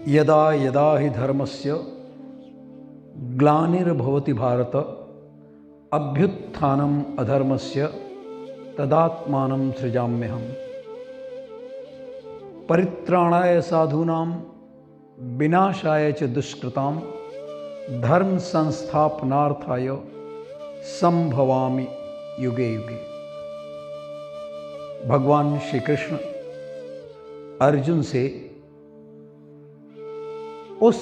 यदा यदा हि धर्मस्य ग्लानिर्भवति भारत अभ्युत्थानम् अधर्मस्य तदात्मानं सृजाम्यहम्। परित्राणाय साधूनां विनाशाय च दुष्कृतां धर्म संस्थापनार्थाय संभवामि युगे युगे। भगवान श्री कृष्ण अर्जुन से उस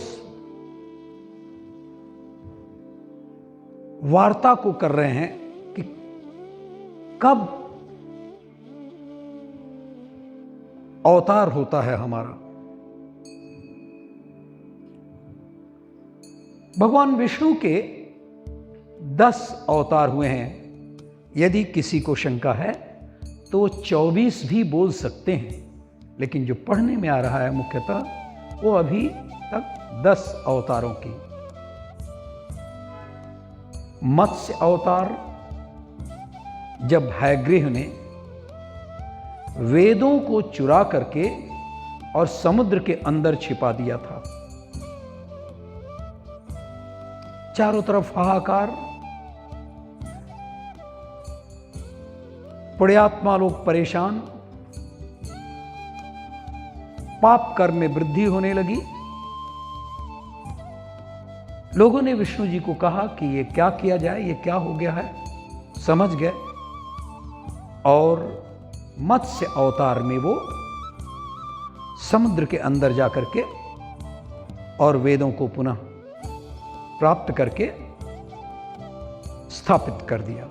वार्ता को कर रहे हैं कि कब अवतार होता है हमारा। भगवान विष्णु के 10 अवतार हुए हैं। यदि किसी को शंका है तो वो 24 भी बोल सकते हैं, लेकिन जो पढ़ने में आ रहा है मुख्यतः वो अभी तक 10 अवतारों की। मत्स्य अवतार, जब हयग्रीव ने वेदों को चुरा करके और समुद्र के अंदर छिपा दिया था, चारों तरफ हाहाकार, पुण्यात्मा लोग परेशान, पाप कर्म में वृद्धि होने लगी। लोगों ने विष्णु जी को कहा कि ये क्या किया जाए, ये क्या हो गया है। समझ गए और मत्स्य अवतार में वो समुद्र के अंदर जाकर के और वेदों को पुनः प्राप्त करके स्थापित कर दिया।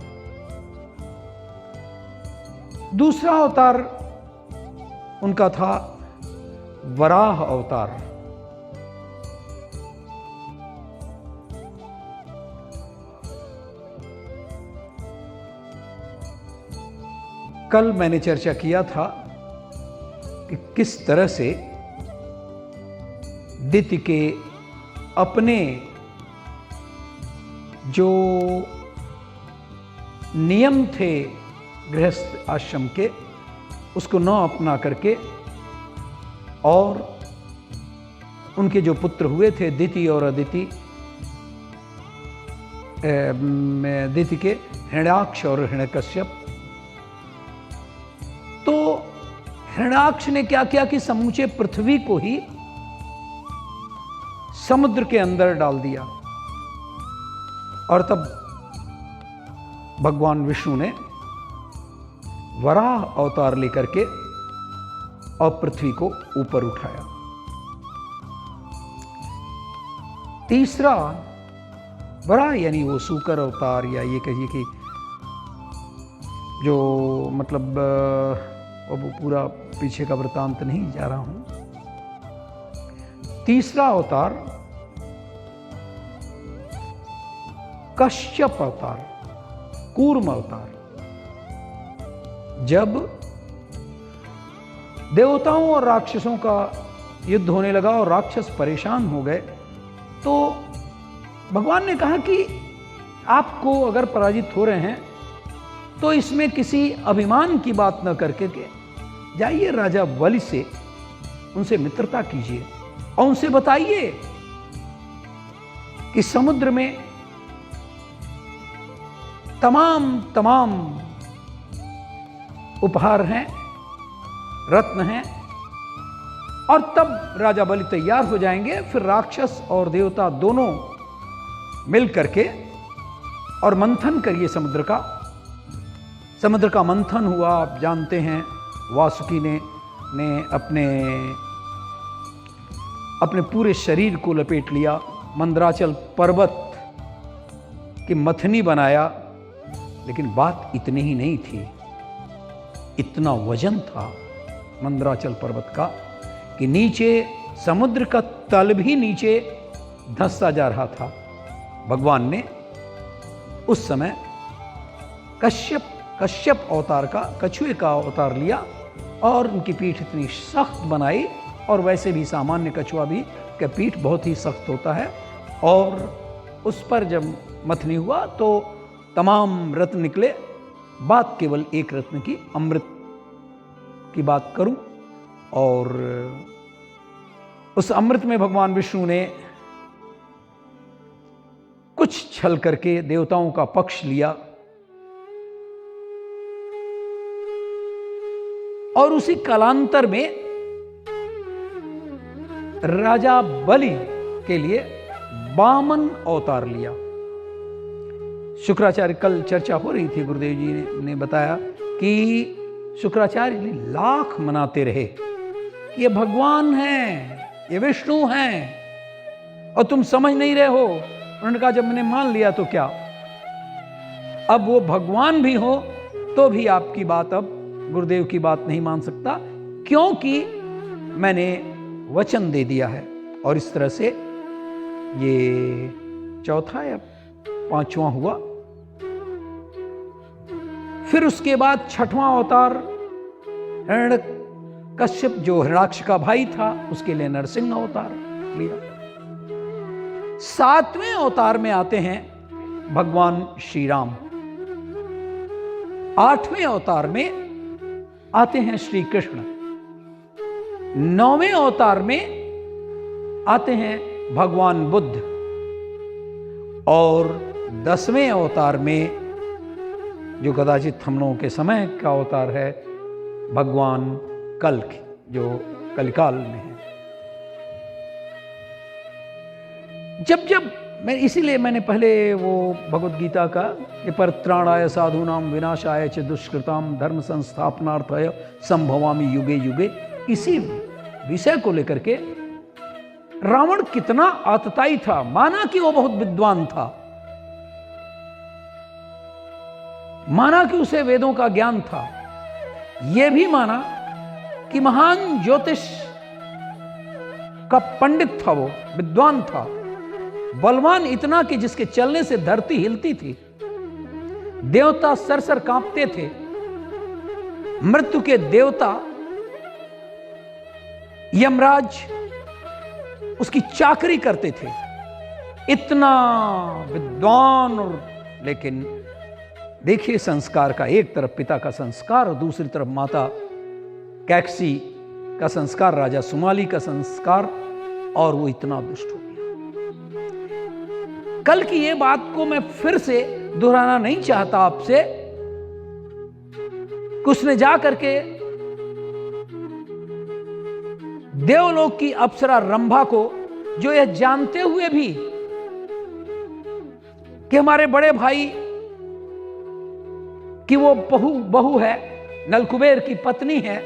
दूसरा अवतार उनका था वराह अवतार। कल मैंने चर्चा किया था कि किस तरह से दिति के अपने जो नियम थे गृहस्थ आश्रम के, उसको न अपना करके और उनके जो पुत्र हुए थे दिति और अदिति, दिति के हिरण्याक्ष और हिरण्यकश्यप, तो हिरण्याक्ष ने क्या किया कि समूचे पृथ्वी को ही समुद्र के अंदर डाल दिया। और तब भगवान विष्णु ने वराह अवतार लेकर के और पृथ्वी को ऊपर उठाया। तीसरा वराह यानी वो सूकर अवतार, या ये कहिए कि जो मतलब अब पूरा पीछे का वृतांत नहीं जा रहा हूं। तीसरा अवतार कश्यप अवतार, कूर्म अवतार। जब देवताओं और राक्षसों का युद्ध होने लगा और राक्षस परेशान हो गए, तो भगवान ने कहा कि आपको अगर पराजित हो रहे हैं तो इसमें किसी अभिमान की बात न करके के जाइए राजा बलि से, उनसे मित्रता कीजिए और उनसे बताइए कि समुद्र में तमाम उपहार हैं, रत्न हैं, और तब राजा बलि तैयार हो जाएंगे। फिर राक्षस और देवता दोनों मिल करके और मंथन करिए समुद्र का। समुद्र का मंथन हुआ, आप जानते हैं। वासुकी ने अपने पूरे शरीर को लपेट लिया, मंदराचल पर्वत की मथनी बनाया। लेकिन बात इतनी ही नहीं थी, इतना वजन था मंदराचल पर्वत का कि नीचे समुद्र का तल भी नीचे धंसता जा रहा था। भगवान ने उस समय कश्यप अवतार का, कछुए का अवतार लिया और उनकी पीठ इतनी सख्त बनाई, और वैसे भी सामान्य कछुआ भी का पीठ बहुत ही सख्त होता है, और उस पर जब मथनी हुआ तो तमाम रत्न निकले। बात केवल एक रत्न की, अमृत की बात करूं, और उस अमृत में भगवान विष्णु ने कुछ छल करके देवताओं का पक्ष लिया और उसी कालांतर में राजा बलि के लिए वामन अवतार लिया। शुक्राचार्य, कल चर्चा हो रही थी, गुरुदेव जी ने बताया कि शुक्राचार्य लाख मनाते रहे कि ये भगवान हैं, ये विष्णु हैं और तुम समझ नहीं रहे हो। उन्होंने कहा जब मैंने मान लिया तो क्या, अब वो भगवान भी हो तो भी आपकी बात, अब गुरुदेव की बात नहीं मान सकता, क्योंकि मैंने वचन दे दिया है। और इस तरह से ये चौथा या पांचवां हुआ। फिर उसके बाद छठवां अवतार हिरण्यकश्यप, जो हिरणाक्ष का भाई था, उसके लिए नरसिंह अवतार लिया। सातवें अवतार में आते हैं भगवान श्री राम। आठवें अवतार में आते हैं श्री कृष्ण। नौवें अवतार में आते हैं भगवान बुद्ध। और 10वें अवतार में, जो कदाचित हम लोगों के समय का अवतार है, भगवान कल्कि, जो कलिकाल में है। जब इसीलिए मैंने पहले वो भगवद गीता का कि परित्राणाय साधूनां विनाशाय च दुष्कृतां धर्म संस्थापनार्थाय संभवामि युगे युगे, इसी विषय को लेकर के रावण कितना आतताई था। माना कि वो बहुत विद्वान था, माना कि उसे वेदों का ज्ञान था, यह भी माना कि महान ज्योतिष का पंडित था, वो विद्वान था, बलवान इतना कि जिसके चलने से धरती हिलती थी, देवता सरसर कांपते थे, मृत्यु के देवता यमराज उसकी चाकरी करते थे। इतना विद्वान। और लेकिन देखिए संस्कार का, एक तरफ पिता का संस्कार और दूसरी तरफ माता कैकसी का संस्कार, राजा सुमाली का संस्कार, और वो इतना दुष्ट हो गया। कल की ये बात को मैं फिर से दोहराना नहीं चाहता आपसे कि उसने जा करके देवलोक की अप्सरा रंभा को, जो यह जानते हुए भी कि हमारे बड़े भाई कि वो बहू है, नलकुबेर की पत्नी है,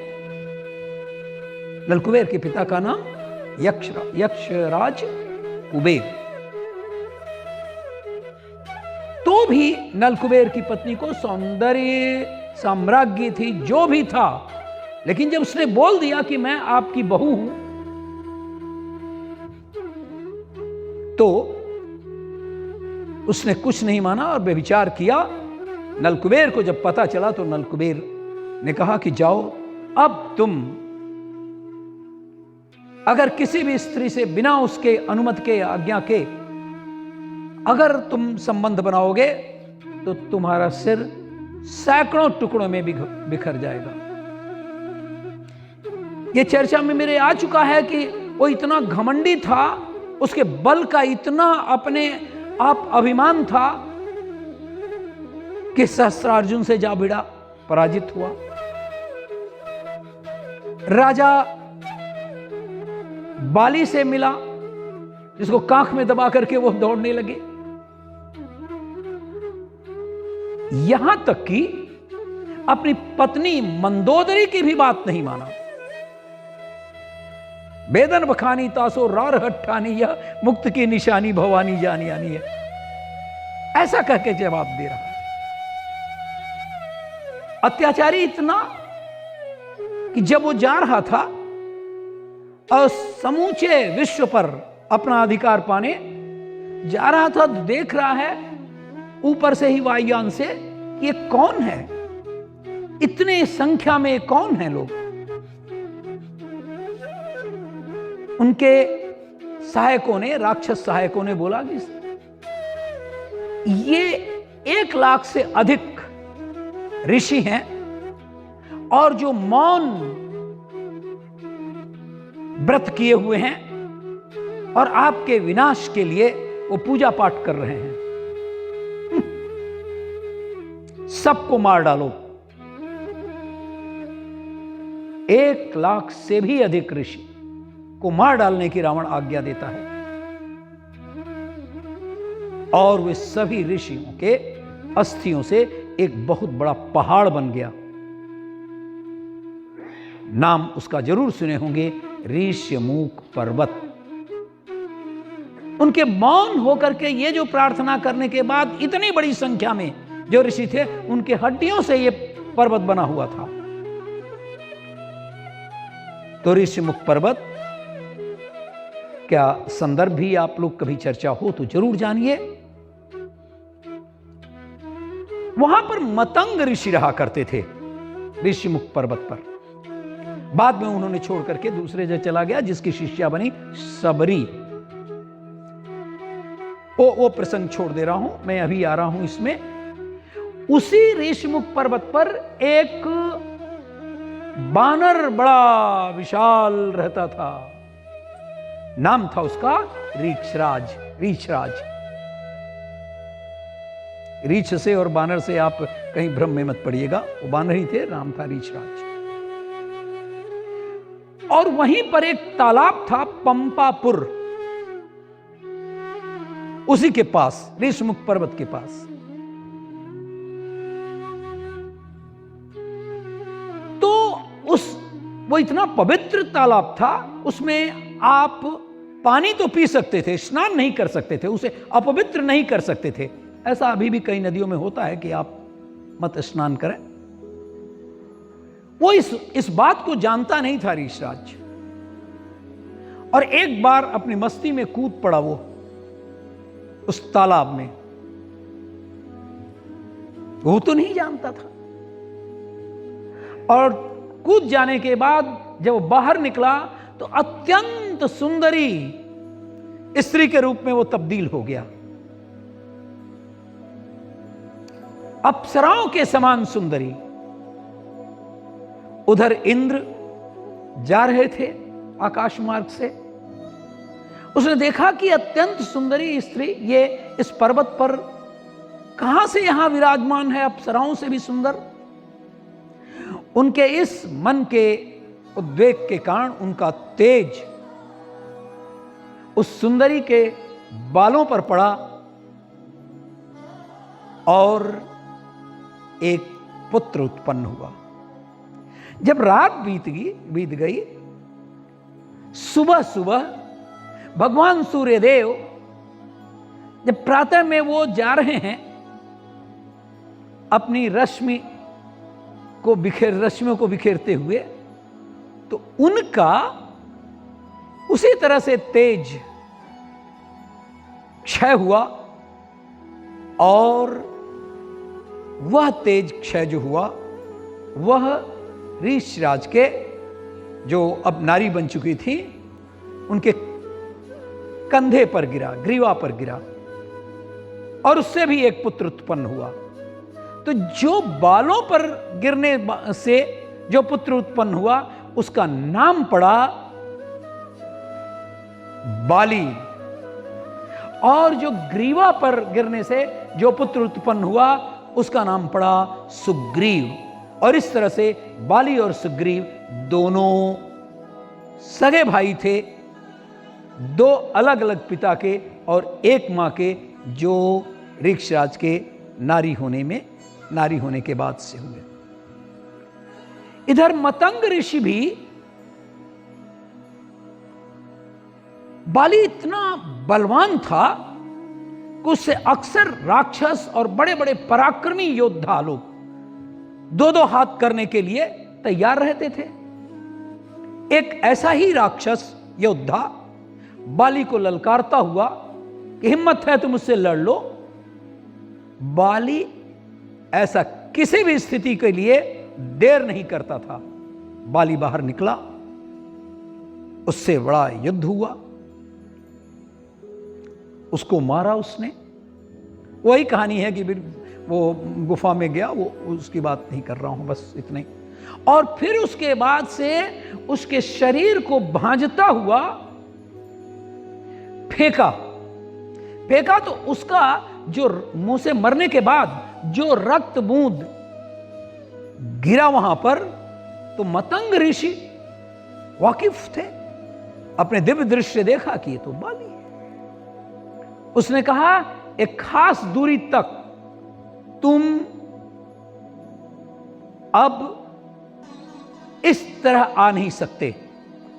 नलकुबेर के पिता का नाम यक्षराज कुबेर, तो भी नलकुबेर की पत्नी को सौंदर्य साम्राज्ञी थी, जो भी था, लेकिन जब उसने बोल दिया कि मैं आपकी बहू हूं, तो उसने कुछ नहीं माना और व्यभिचार किया। नलकुबेर को जब पता चला तो नलकुबेर ने कहा कि जाओ, अब तुम अगर किसी भी स्त्री से बिना उसके अनुमति के, आज्ञा के अगर तुम संबंध बनाओगे तो तुम्हारा सिर सैकड़ों टुकड़ों में बिखर जाएगा। यह चर्चा में मेरे आ चुका है कि वो इतना घमंडी था, उसके बल का इतना अपने आप अभिमान था कि सहस्त्रार्जुन से जा भिड़ा, पराजित हुआ। राजा बाली से मिला, जिसको कांख में दबा करके वो दौड़ने लगे। यहां तक कि अपनी पत्नी मंदोदरी की भी बात नहीं माना। बेदन बखानी तासो रार हट्ठानी, यह मुक्त की निशानी भवानी जानी आनी है, ऐसा कह के जवाब दे रहा है। अत्याचारी इतना कि जब वो जा रहा था और समूचे विश्व पर अपना अधिकार पाने जा रहा था, तो देख रहा है ऊपर से ही वायुयान से कि ये कौन है, इतने संख्या में कौन है लोग। उनके सहायकों ने, राक्षस सहायकों ने बोला कि ये 1 लाख से अधिक ऋषि हैं और जो मौन व्रत किए हुए हैं, और आपके विनाश के लिए वो पूजा पाठ कर रहे हैं। सबको मार डालो। 1 लाख से भी अधिक ऋषि को मार डालने की रावण आज्ञा देता है और वे सभी ऋषियों के अस्थियों से एक बहुत बड़ा पहाड़ बन गया। नाम उसका जरूर सुने होंगे, ऋष्यमुख पर्वत। उनके मौन होकर के ये जो प्रार्थना करने के बाद इतनी बड़ी संख्या में जो ऋषि थे, उनके हड्डियों से ये पर्वत बना हुआ था। तो ऋष्यमुख पर्वत क्या संदर्भ भी आप लोग कभी चर्चा हो तो जरूर जानिए। वहां पर मतंग ऋषि रहा करते थे ऋषिमुख पर्वत पर। बाद में उन्होंने छोड़ करके दूसरे जगह चला गया, जिसकी शिष्या बनी सबरी। वो प्रसंग छोड़ दे रहा हूं, मैं अभी आ रहा हूं इसमें। उसी ऋषिमुख पर्वत पर एक बानर बड़ा विशाल रहता था। नाम था उसका रीछराज। रीछ से और बानर से आप कहीं भ्रम में मत पड़िएगा, वो बानर ही थे, नाम था रीछराज। और वहीं पर एक तालाब था पंपापुर, उसी के पास, ऋषिमुख पर्वत के पास। तो वो इतना पवित्र तालाब था, उसमें आप पानी तो पी सकते थे, स्नान नहीं कर सकते थे, उसे अपवित्र नहीं कर सकते थे। ऐसा अभी भी कई नदियों में होता है कि आप मत स्नान करें। वो इस बात को जानता नहीं था ऋषराज, और एक बार अपनी मस्ती में कूद पड़ा वो उस तालाब में। वो तो नहीं जानता था, और कूद जाने के बाद जब वो बाहर निकला तो अत्यंत सुंदरी स्त्री के रूप में वो तब्दील हो गया। अप्सराओं के समान सुंदरी। उधर इंद्र जा रहे थे आकाश मार्ग से, उसने देखा कि अत्यंत सुंदरी स्त्री ये इस पर्वत पर कहां से यहां विराजमान है, अप्सराओं से भी सुंदर। उनके इस मन के उद्वेग के कारण उनका तेज उस सुंदरी के बालों पर पड़ा और एक पुत्र उत्पन्न हुआ। जब रात बीत गई, सुबह सुबह भगवान सूर्यदेव जब प्रातः में वो जा रहे हैं अपनी रश्मियों को बिखेरते हुए, तो उनका उसी तरह से तेज क्षय हुआ, और वह तेज क्षय जो हुआ वह ऋषराज के, जो अब नारी बन चुकी थी, उनके कंधे पर गिरा, ग्रीवा पर गिरा, और उससे भी एक पुत्र उत्पन्न हुआ। तो जो बालों पर गिरने से जो पुत्र उत्पन्न हुआ उसका नाम पड़ा बाली, और जो ग्रीवा पर गिरने से जो पुत्र उत्पन्न हुआ उसका नाम पड़ा सुग्रीव। और इस तरह से बाली और सुग्रीव दोनों सगे भाई थे, दो अलग अलग पिता के और एक मां के, जो ऋक्षराज के नारी होने के बाद से हुए। इधर मतंग ऋषि भी, बाली इतना बलवान था कि उससे अक्सर राक्षस और बड़े बड़े पराक्रमी योद्धा लोग 2-2 हाथ करने के लिए तैयार रहते थे। एक ऐसा ही राक्षस योद्धा बाली को ललकारता हुआ कि हिम्मत है तो मुझसे लड़ लो। बाली ऐसा किसी भी स्थिति के लिए देर नहीं करता था। बाली बाहर निकला, उससे बड़ा युद्ध हुआ, उसको मारा उसने। वही कहानी है कि वो गुफा में गया, वो उसकी बात नहीं कर रहा हूं, बस इतना ही। और फिर उसके बाद से उसके शरीर को भांजता हुआ फेंका। फेंका तो उसका जो मुंह से मरने के बाद जो रक्त बूंद गिरा वहां पर, तो मतंग ऋषि वाकिफ थे, अपने दिव्य दृष्टि से देखा कि ये तो बाली है। उसने कहा एक खास दूरी तक तुम अब इस तरह आ नहीं सकते,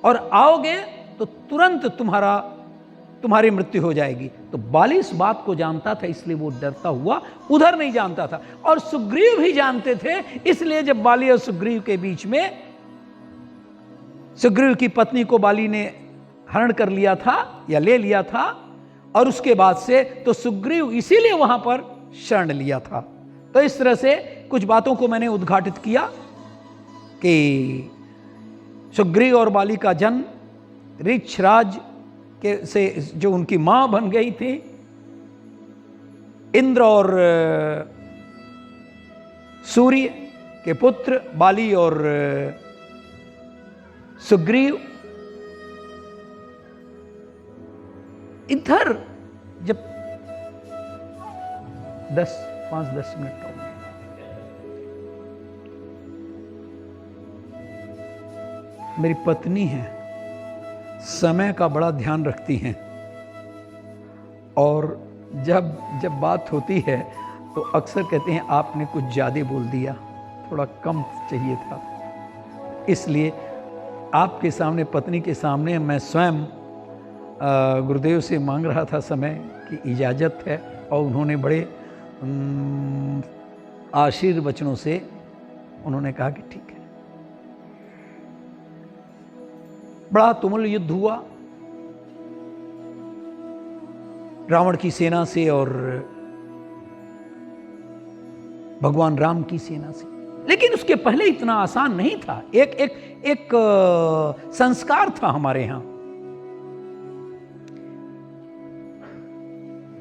और आओगे तो तुरंत तुम्हारी मृत्यु हो जाएगी। तो बाली इस बात को जानता था, इसलिए वो डरता हुआ उधर नहीं जानता था, और सुग्रीव भी जानते थे। इसलिए जब बाली और सुग्रीव के बीच में, सुग्रीव की पत्नी को बाली ने हरण कर लिया था या ले लिया था, और उसके बाद से तो सुग्रीव इसीलिए वहां पर शरण लिया था। तो इस तरह से कुछ बातों को मैंने उद्घाटित किया कि सुग्रीव और बाली का जन्म ऋक्षराज के से जो उनकी मां बन गई थी, इंद्र और सूर्य के पुत्र बाली और सुग्रीव, इधर जब 5-10 मिनट हो गए, मेरी पत्नी है, समय का बड़ा ध्यान रखती हैं, और जब बात होती है तो अक्सर कहते हैं आपने कुछ ज़्यादा बोल दिया, थोड़ा कम चाहिए था। इसलिए आपके सामने, पत्नी के सामने मैं स्वयं गुरुदेव से मांग रहा था समय की इजाज़त है, और उन्होंने बड़े आशीर्वचनों से उन्होंने कहा कि ठीक है। बड़ा तुमुल युद्ध हुआ रावण की सेना से और भगवान राम की सेना से, लेकिन उसके पहले इतना आसान नहीं था। एक संस्कार था हमारे यहां।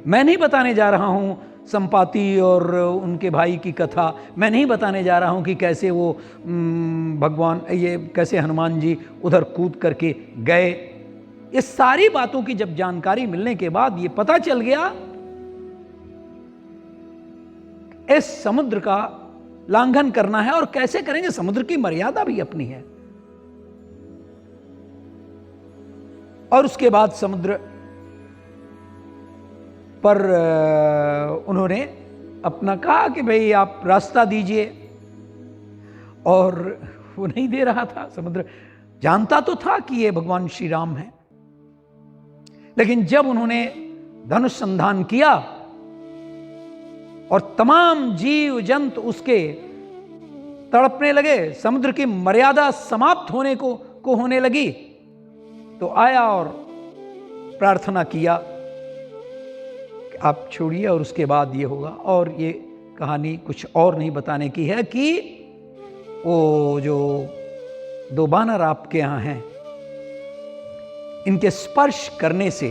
मैं नहीं बताने जा रहा हूं संपाति और उनके भाई की कथा, मैं नहीं बताने जा रहा हूं कि कैसे वो कैसे हनुमान जी उधर कूद करके गए। ये सारी बातों की जब जानकारी मिलने के बाद ये पता चल गया इस समुद्र का लांघन करना है, और कैसे करेंगे, समुद्र की मर्यादा भी अपनी है। और उसके बाद समुद्र पर उन्होंने अपना कहा कि भाई आप रास्ता दीजिए, और वो नहीं दे रहा था। समुद्र जानता तो था कि ये भगवान श्री राम है, लेकिन जब उन्होंने धनुष संधान किया और तमाम जीव जंतु उसके तड़पने लगे, समुद्र की मर्यादा समाप्त होने को होने लगी, तो आया और प्रार्थना किया कि आप छोड़िए और उसके बाद ये होगा। और ये कहानी कुछ और नहीं बताने की है कि वो जो 2 बानर आपके यहां हैं, इनके स्पर्श करने से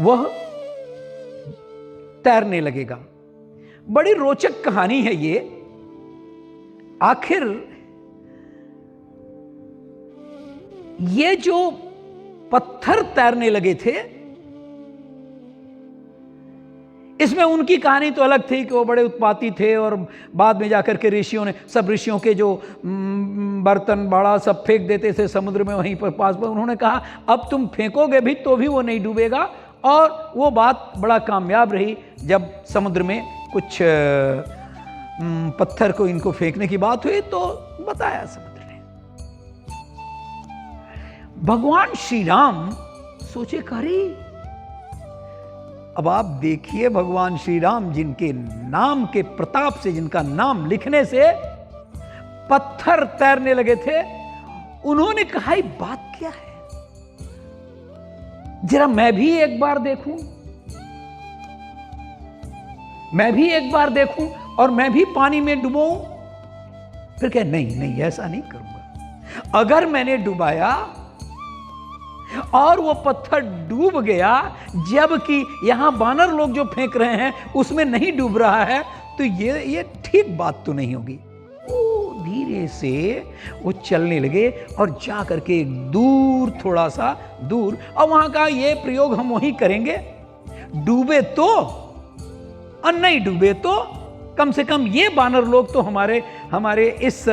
वह तैरने लगेगा। बड़ी रोचक कहानी है ये। आखिर ये जो पत्थर तैरने लगे थे, इसमें उनकी कहानी तो अलग थी कि वो बड़े उत्पाती थे, और बाद में जाकर के ऋषियों ने, सब ऋषियों के जो बर्तन बड़ा सब फेंक देते थे समुद्र में वहीं पर पास पर। उन्होंने कहा अब तुम फेंकोगे भी तो भी वो नहीं डूबेगा, और वो बात बड़ा कामयाब रही। जब समुद्र में कुछ पत्थर को इनको फेंकने की बात हुई तो बताया समुद्र ने। भगवान श्री राम सोचे करी, अब आप देखिए भगवान श्री राम जिनके नाम के प्रताप से, जिनका नाम लिखने से पत्थर तैरने लगे थे, उन्होंने कहा ये बात क्या है, जरा मैं भी एक बार देखूं, मैं भी एक बार देखूं और मैं भी पानी में डुबाऊं। फिर कह नहीं ऐसा नहीं करूंगा। अगर मैंने डुबाया और वो पत्थर डूब गया, जबकि यहां बानर लोग जो फेंक रहे हैं उसमें नहीं डूब रहा है, तो ये ठीक बात तो नहीं होगी। धीरे से वो चलने लगे और जा करके दूर, थोड़ा सा दूर, और वहां का ये प्रयोग हम वही करेंगे, डूबे तो और नहीं डूबे तो कम से कम ये बानर लोग तो हमारे इस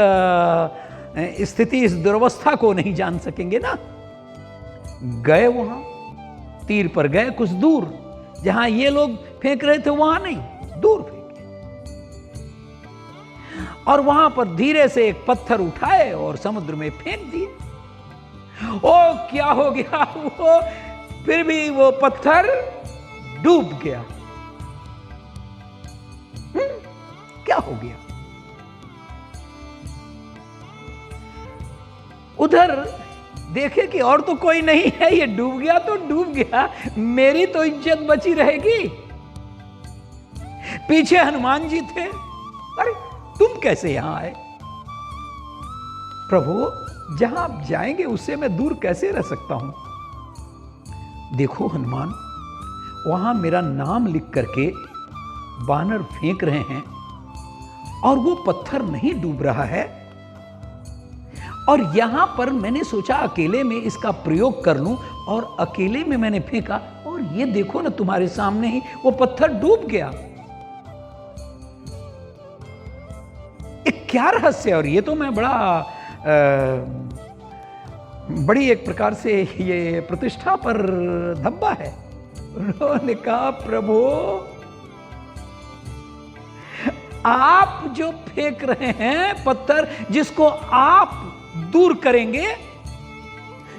स्थिति, इस दुर्वस्था को नहीं जान सकेंगे ना। गए वहां, तीर पर गए कुछ दूर, जहां ये लोग फेंक रहे थे वहां नहीं, दूर फेंके, और वहां पर धीरे से एक पत्थर उठाए और समुद्र में फेंक दिए। ओ क्या हो गया, वो फिर भी वो पत्थर डूब गया। क्या हो गया? उधर देखे कि और तो कोई नहीं है, ये डूब गया तो डूब गया, मेरी तो इज्जत बची रहेगी। पीछे हनुमान जी थे, अरे तुम कैसे यहां आए? प्रभु जहां आप जाएंगे उससे मैं दूर कैसे रह सकता हूं? देखो हनुमान, वहां मेरा नाम लिख करके बानर फेंक रहे हैं और वो पत्थर नहीं डूब रहा है, और यहां पर मैंने सोचा अकेले में इसका प्रयोग कर लूं, और अकेले में मैंने फेंका, और ये देखो ना तुम्हारे सामने ही वो पत्थर डूब गया। एक क्या रहस्य है? और ये तो मैं बड़ी एक प्रकार से ये प्रतिष्ठा पर धब्बा है। उन्होंने कहा प्रभु आप जो फेंक रहे हैं पत्थर, जिसको आप दूर करेंगे,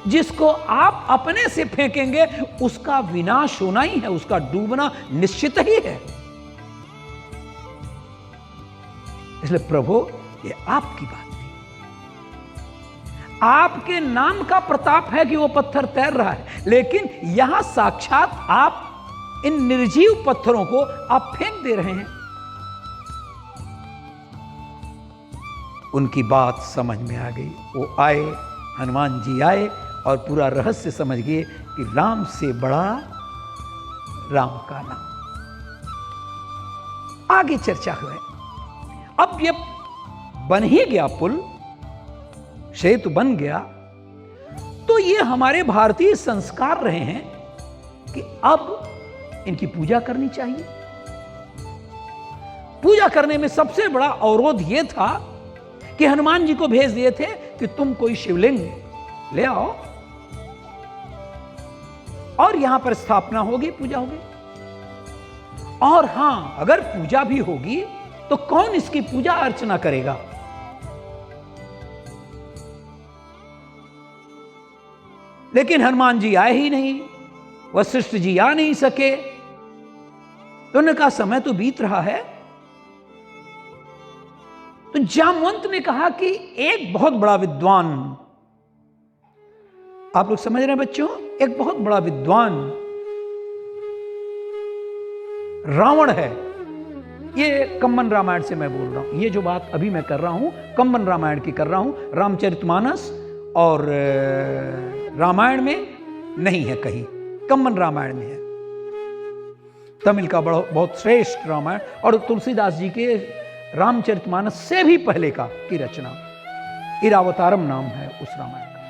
जिसको आप अपने से फेंकेंगे, उसका विनाश होना ही है, उसका डूबना निश्चित ही है। इसलिए प्रभु ये आपकी बात नहीं, आपके नाम का प्रताप है कि वो पत्थर तैर रहा है, लेकिन यहां साक्षात आप इन निर्जीव पत्थरों को आप फेंक दे रहे हैं। उनकी बात समझ में आ गई। वो आए, हनुमान जी आए और पूरा रहस्य समझ गए कि राम से बड़ा राम का नाम। आगे चर्चा हुई। अब ये बन ही गया पुल, सेतु बन गया, तो ये हमारे भारतीय संस्कार रहे हैं कि अब इनकी पूजा करनी चाहिए। पूजा करने में सबसे बड़ा अवरोध यह था कि हनुमान जी को भेज दिए थे कि तुम कोई शिवलिंग ले आओ और यहां पर स्थापना होगी, पूजा होगी। और हां, अगर पूजा भी होगी तो कौन इसकी पूजा अर्चना करेगा? लेकिन हनुमान जी आए ही नहीं, वशिष्ठ जी आ नहीं सके, तो उन्होंने कहा समय तो बीत रहा है। तो जामवंत ने कहा कि एक बहुत बड़ा विद्वान, आप लोग समझ रहे हैं बच्चों, एक बहुत बड़ा विद्वान रावण है। ये कंबन रामायण से मैं बोल रहा हूं, ये जो बात अभी मैं कर रहा हूं कंबन रामायण की कर रहा हूं, रामचरितमानस और रामायण में नहीं है कहीं, कंबन रामायण में है। तमिल का बहुत श्रेष्ठ रामायण, और तुलसीदास जी के रामचरितमानस से भी पहले की रचना, इरावतारम नाम है उस रामायण का।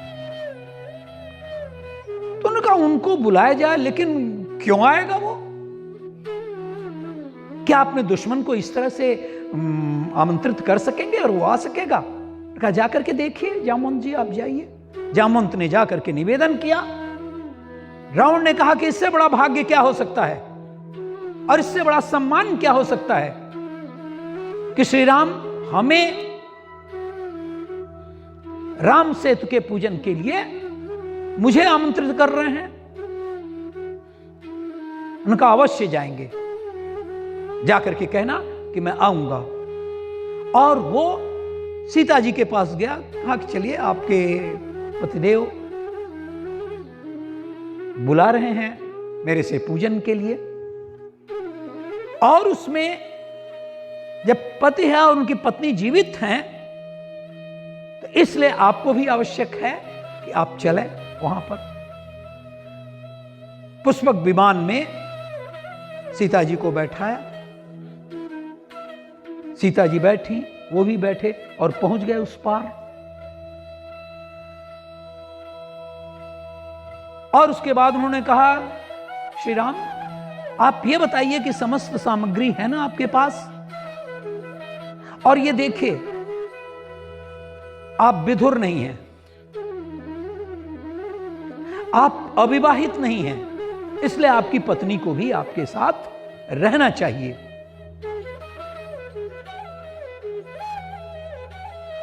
तो उन्होंने कहा उनको बुलाया जाए, लेकिन क्यों आएगा वो? क्या अपने दुश्मन को इस तरह से आमंत्रित कर सकेंगे और वो आ सकेगा? कहा जाकर के देखिए जामवंत जी, आप जाइए। जामवंत ने जाकर के निवेदन किया। रावण ने कहा कि इससे बड़ा भाग्य क्या हो सकता है और इससे बड़ा सम्मान क्या हो सकता है कि श्री राम हमें राम सेतु के पूजन के लिए मुझे आमंत्रित कर रहे हैं। उनका अवश्य जाएंगे, जाकर के कहना कि मैं आऊंगा। और वो सीता जी के पास गया, कहा कि चलिए आपके पतिदेव बुला रहे हैं मेरे से पूजन के लिए। और उसमें जब पति है और उनकी पत्नी जीवित हैं, तो इसलिए आपको भी आवश्यक है कि आप चलें वहां पर। पुष्पक विमान में सीता जी को बैठाया, सीता जी बैठी, वो भी बैठे और पहुंच गए उस पार। और उसके बाद उन्होंने कहा, श्री राम आप ये बताइए कि समस्त सामग्री है ना आपके पास, और ये देखिए आप विधुर नहीं हैं, आप अविवाहित नहीं हैं, इसलिए आपकी पत्नी को भी आपके साथ रहना चाहिए।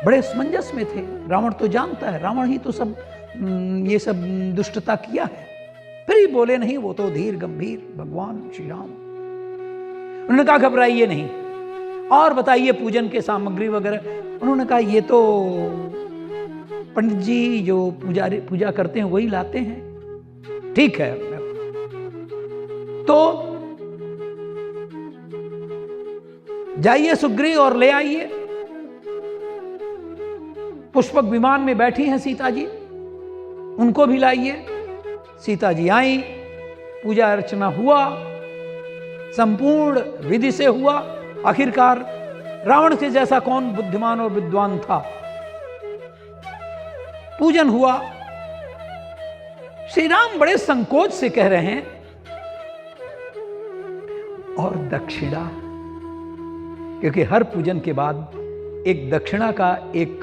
बड़े असमंजस में थे। रावण तो जानता है, रावण ही तो सब ये सब दुष्टता किया है, फिर ही बोले नहीं, वो तो धीर गंभीर भगवान श्री राम। उन्होंने कहा घबराइए नहीं, और बताइए पूजन के सामग्री वगैरह। उन्होंने कहा ये तो पंडित जी जो पूजा करते हैं वही लाते हैं। ठीक है, तो जाइए सुग्रीव और ले आइए। पुष्पक विमान में बैठी हैं सीता जी, उनको भी लाइए। सीता जी आई, पूजा अर्चना हुआ, संपूर्ण विधि से हुआ। आखिरकार रावण से जैसा कौन बुद्धिमान और विद्वान था। पूजन हुआ। श्री राम बड़े संकोच से कह रहे हैं, और दक्षिणा, क्योंकि हर पूजन के बाद एक दक्षिणा का एक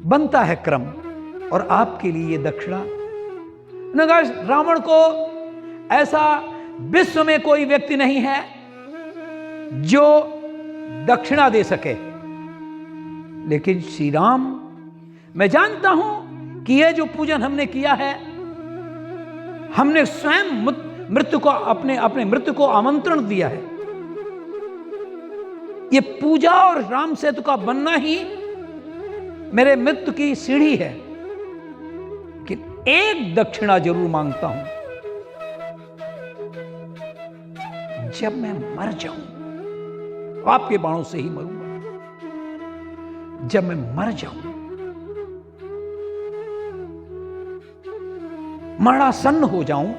बनता है क्रम, और आपके लिए ये दक्षिणा। रावण को ऐसा विश्व में कोई व्यक्ति नहीं है जो दक्षिणा दे सके, लेकिन श्री राम, मैं जानता हूं कि यह जो पूजन हमने किया है, हमने स्वयं मृत्यु को अपने मृत्यु को आमंत्रण दिया है। ये पूजा और राम सेतु का बनना ही मेरे मृत्यु की सीढ़ी है, कि एक दक्षिणा जरूर मांगता हूं। जब मैं मर जाऊं, आपके बाणों से ही मरूंगा, जब मैं मर जाऊं, मरणासन्न हो जाऊं,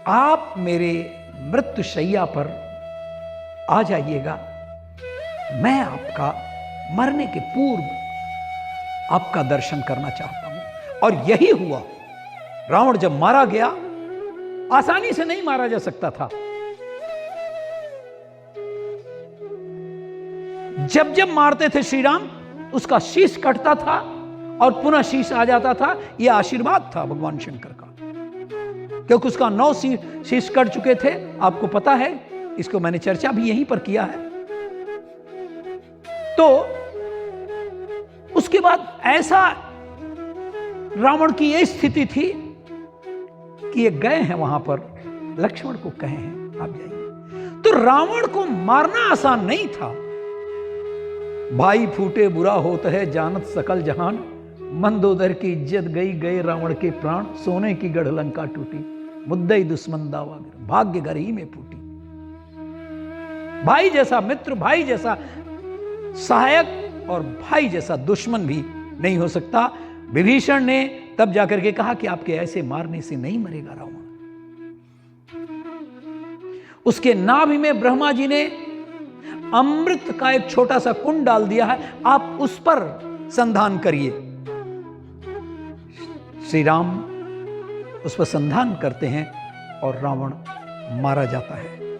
आप मेरे मृत्यु शैया पर आ जाइएगा। मैं आपका मरने के पूर्व आपका दर्शन करना चाहता हूं। और यही हुआ। रावण जब मारा गया, आसानी से नहीं मारा जा सकता था। जब जब मारते थे श्री राम, उसका शीश कटता था और पुनः शीश आ जाता था। यह आशीर्वाद था भगवान शंकर का, क्योंकि उसका 9 शीश कट चुके थे, आपको पता है। इसको मैंने चर्चा भी यहीं पर किया है। तो उसके बाद ऐसा रावण की यह स्थिति थी कि ये गए हैं वहां पर, लक्ष्मण को कहे हैं आप जाइए। तो रावण को मारना आसान नहीं था। भाई फूटे बुरा होता है जानत सकल जहान, मंदोदर की इज्जत गई, गए रावण के प्राण, सोने की गढ़ लंका टूटी, मुद्दई दुश्मन दावा भाग्य घर ही में फूटी। भाई जैसा मित्र, भाई जैसा सहायक और भाई जैसा दुश्मन भी नहीं हो सकता। विभीषण ने तब जाकर के कहा कि आपके ऐसे मारने से नहीं मरेगा रावण। उसके नाभि में ब्रह्मा जी ने अमृत का एक छोटा सा कुंड डाल दिया है, आप उस पर संधान करिए। श्री राम उस पर संधान करते हैं और रावण मारा जाता है।